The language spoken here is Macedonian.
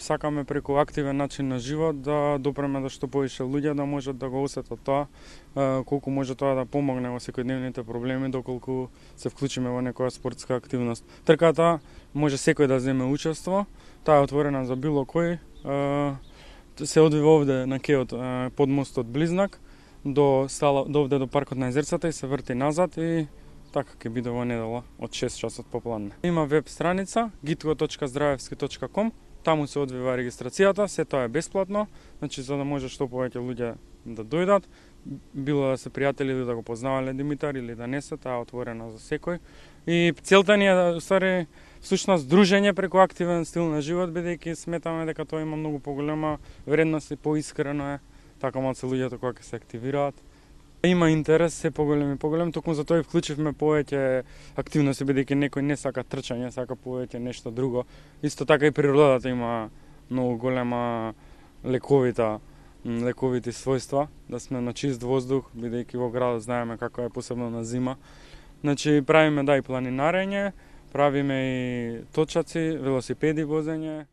Сакаме преку активен начин на живот да допреме до што повеќе луѓе да можат да го осетат тоа, колку може тоа да помогне во секојдневните проблеми доколку се вклучиме во некоја спортска активност. Трката може секој да земе учество, таа е отворена за било кој. Се одвива овде на кеот под мостот Близнак до овде до паркот на езерцата и се врти назад и така ќе биде во недела од 6 часот попладне. Има веб страница gitgo.zdravevski.com. Таму се одвива регистрацијата, се тоа е бесплатно, значи за да може што повеќе луѓе да дојдат, било да се пријатели или да го познавале Димитар или да не се, таа е отворена за секој. И целта ни е устари всушност дружење преку активен стил на живот, бидејќи сметаме дека тоа има многу поголема вредност и поискрено е, така малце луѓето кога ќе се активираат. Има интерес се поголем и поголем, токму за тоа и вклучивме повеќе активности, бидејќи некој не сака трчање, сака повеќе нешто друго. Исто така и природата има многу голема лековити својства, да сме на чист воздух, бидејќи во градот знаеме како е посебно на зима. Значи правиме и планинарење, правиме и точаци, велосипеди возење.